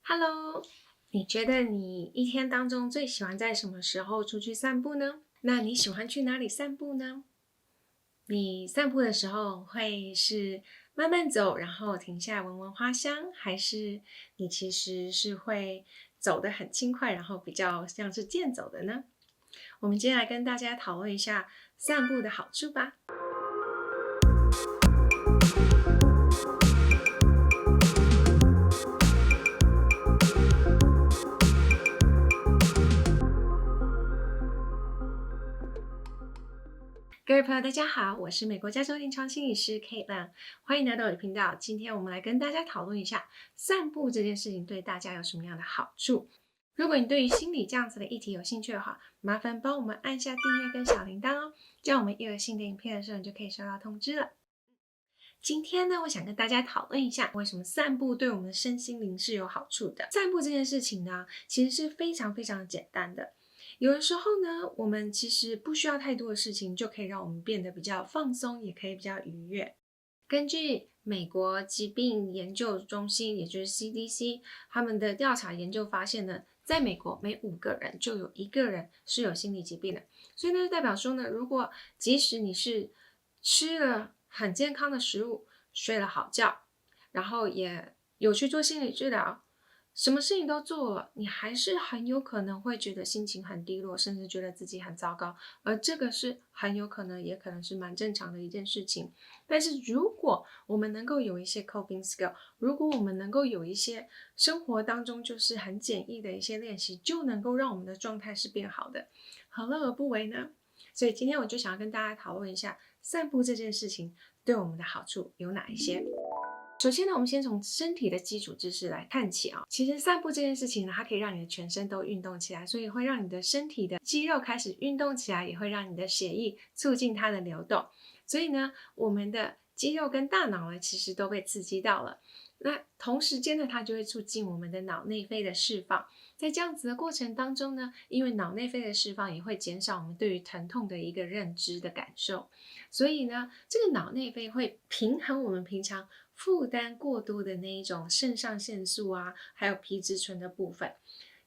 Hello，你觉得你一天当中最喜欢在什么时候出去散步呢？那你喜欢去哪里散步呢？你散步的时候会是慢慢走，然后停下来闻闻花香，还是你其实是会走得很轻快，然后比较像是健走的呢？我们接下来跟大家讨论一下散步的好处吧。各位朋友，大家好，我是美国加州临床心理师 Caitlin，欢迎来到我的频道。今天我们来跟大家讨论一下散步这件事情对大家有什么样的好处。如果你对于心理这样子的议题有兴趣的话，麻烦帮我们按下订阅跟小铃铛哦，这样我们一有新的影片的时候，你就可以收到通知了。今天呢，我想跟大家讨论一下为什么散步对我们的身心灵是有好处的。散步这件事情呢，其实是非常非常简单的。有的时候呢，我们其实不需要太多的事情，就可以让我们变得比较放松，也可以比较愉悦。根据美国疾病研究中心，也就是 CDC， 他们的调查研究发现呢，在美国每5个人就有1个人是有心理疾病的。所以呢，就代表说呢，如果即使你是吃了很健康的食物，睡了好觉，然后也有去做心理治疗，什么事情都做了，你还是很有可能会觉得心情很低落，甚至觉得自己很糟糕，而这个是很有可能，也可能是蛮正常的一件事情。但是如果我们能够有一些 coping skill， 如果我们能够有一些生活当中就是很简易的一些练习，就能够让我们的状态是变好的，何乐而不为呢？所以今天我就想要跟大家讨论一下散步这件事情对我们的好处有哪一些。首先呢，我们先从身体的基础知识来看起啊。其实散步这件事情呢，它可以让你的全身都运动起来，所以会让你的身体的肌肉开始运动起来，也会让你的血液促进它的流动。所以呢，我们的肌肉跟大脑呢，其实都被刺激到了。那同时间呢，它就会促进我们的脑内啡的释放。在这样子的过程当中呢，因为脑内啡的释放也会减少我们对于疼痛的一个认知的感受，所以呢，这个脑内啡会平衡我们平常负担过多的那一种肾上腺素啊，还有皮质醇的部分，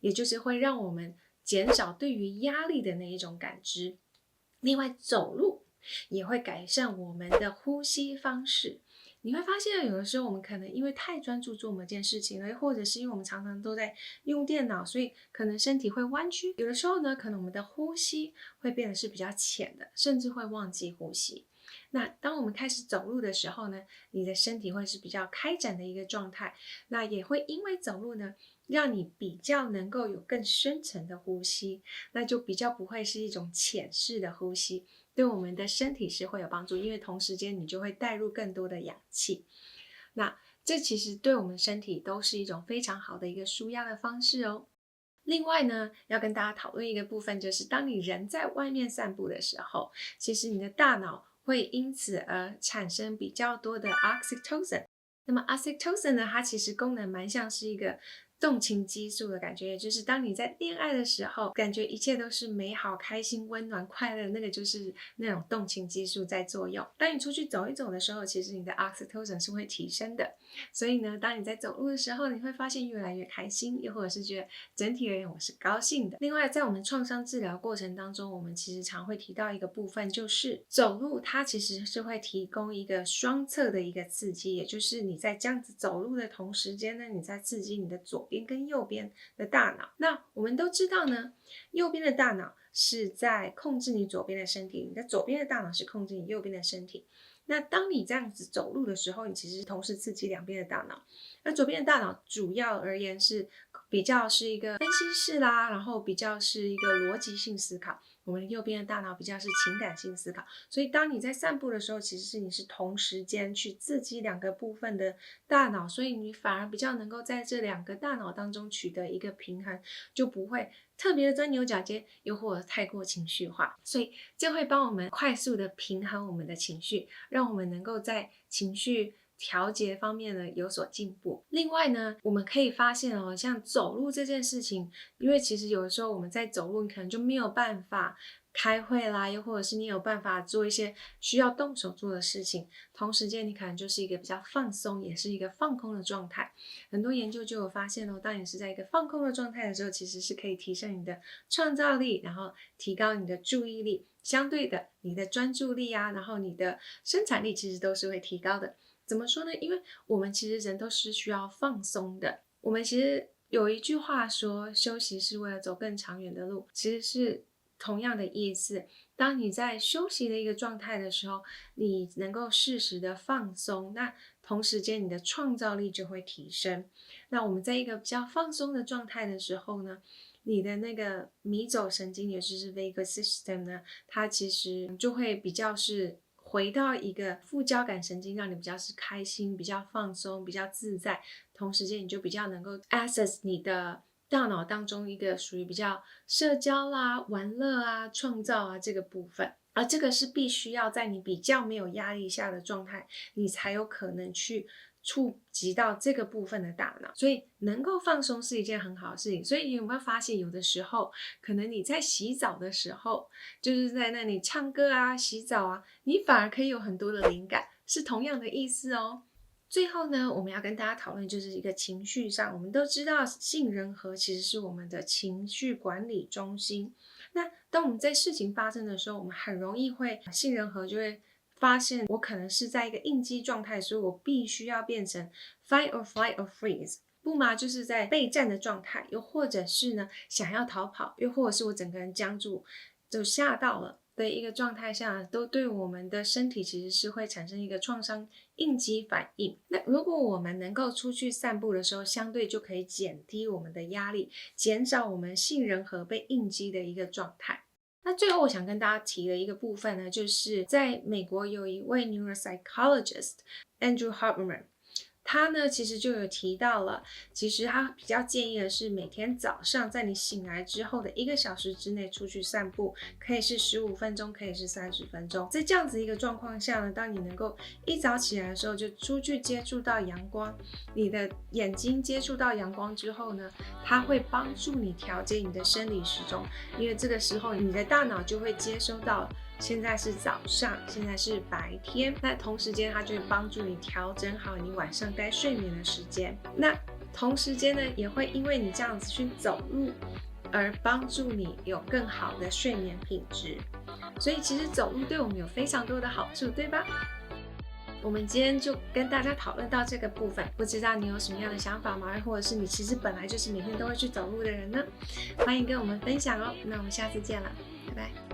也就是会让我们减少对于压力的那一种感知。另外，走路也会改善我们的呼吸方式。你会发现，有的时候我们可能因为太专注做某件事情了，或者是因为我们常常都在用电脑，所以可能身体会弯曲。有的时候呢，可能我们的呼吸会变得是比较浅的，甚至会忘记呼吸。那当我们开始走路的时候呢，你的身体会是比较开展的一个状态，那也会因为走路呢，让你比较能够有更深层的呼吸，那就比较不会是一种浅式的呼吸。对我们的身体是会有帮助，因为同时间你就会带入更多的氧气。那这其实对我们身体都是一种非常好的一个舒压的方式哦。另外呢，要跟大家讨论一个部分，就是当你人在外面散步的时候，其实你的大脑会因此而产生比较多的 oxytocin。那么 oxytocin 呢，它其实功能蛮像是一个动情激素的感觉，也就是当你在恋爱的时候，感觉一切都是美好、开心、温暖、快乐，那个就是那种动情激素在作用。当你出去走一走的时候，其实你的 oxytocin 是会提升的。所以呢，当你在走路的时候，你会发现越来越开心，又或者是觉得整体而言我是高兴的。另外，在我们创伤治疗过程当中，我们其实常会提到一个部分，就是走路它其实是会提供一个双侧的一个刺激，也就是你在这样子走路的同时间呢，你在刺激你的左边跟右边的大脑。那我们都知道呢，右边的大脑是在控制你左边的身体，你的左边的大脑是控制你右边的身体。那当你这样子走路的时候，你其实同时刺激两边的大脑。那左边的大脑主要而言是比较是一个分析式啦，然后比较是一个逻辑性思考。我们右边的大脑比较是情感性思考，所以当你在散步的时候，其实你是同时间去刺激两个部分的大脑，所以你反而比较能够在这两个大脑当中取得一个平衡，就不会特别的钻牛角尖，又或者太过情绪化，所以这会帮我们快速的平衡我们的情绪，让我们能够在情绪调节方面呢有所进步。另外呢，我们可以发现哦，像走路这件事情，因为其实有的时候我们在走路，你可能就没有办法开会啦，又或者是你有办法做一些需要动手做的事情，同时间你可能就是一个比较放松，也是一个放空的状态。很多研究就有发现当你是在一个放空的状态的时候，其实是可以提升你的创造力，然后提高你的注意力，相对的你的专注力啊，然后你的生产力其实都是会提高的。怎么说呢？因为我们其实人都是需要放松的。我们其实有一句话说，休息是为了走更长远的路，其实是同样的意思。当你在休息的一个状态的时候，你能够适时的放松，那同时间你的创造力就会提升。那我们在一个比较放松的状态的时候呢，你的那个迷走神经，也就是 vagus system 呢，它其实就会比较是回到一个副交感神经，让你比较是开心、比较放松、比较自在，同时间你就比较能够 access 你的大脑当中一个属于比较社交啦、玩乐啊、创造啊这个部分。而这个是必须要在你比较没有压力下的状态，你才有可能去触及到这个部分的大脑，所以能够放松是一件很好的事情。所以你有没有发现，有的时候可能你在洗澡的时候，就是在那里唱歌啊、洗澡啊，你反而可以有很多的灵感，是同样的意思哦。最后呢，我们要跟大家讨论就是一个情绪上，我们都知道杏仁核其实是我们的情绪管理中心。那当我们在事情发生的时候，我们很容易会杏仁核就会发现我可能是在一个应激状态，所以我必须要变成 fight or flight or freeze， 不嘛就是在备战的状态，又或者是呢想要逃跑，又或者是我整个人僵住，就吓到了的一个状态下，都对我们的身体其实是会产生一个创伤应激反应。那如果我们能够出去散步的时候，相对就可以减低我们的压力，减少我们杏仁核被应激的一个状态。那最后我想跟大家提的一个部分呢，就是在美国有一位 neuropsychologist Andrew Huberman，他呢其实就有提到了，其实他比较建议的是每天早上在你醒来之后的1个小时之内出去散步，可以是15分钟，可以是30分钟。在这样子一个状况下呢，当你能够一早起来的时候就出去接触到阳光，你的眼睛接触到阳光之后呢，它会帮助你调节你的生理时钟，因为这个时候你的大脑就会接收到现在是早上，现在是白天，那同时间它就会帮助你调整好你晚上该睡眠的时间。那同时间呢，也会因为你这样子去走路而帮助你有更好的睡眠品质。所以其实走路对我们有非常多的好处，对吧？我们今天就跟大家讨论到这个部分，不知道你有什么样的想法吗？或者是你其实本来就是每天都会去走路的人呢？欢迎跟我们分享哦。那我们下次见了，拜拜。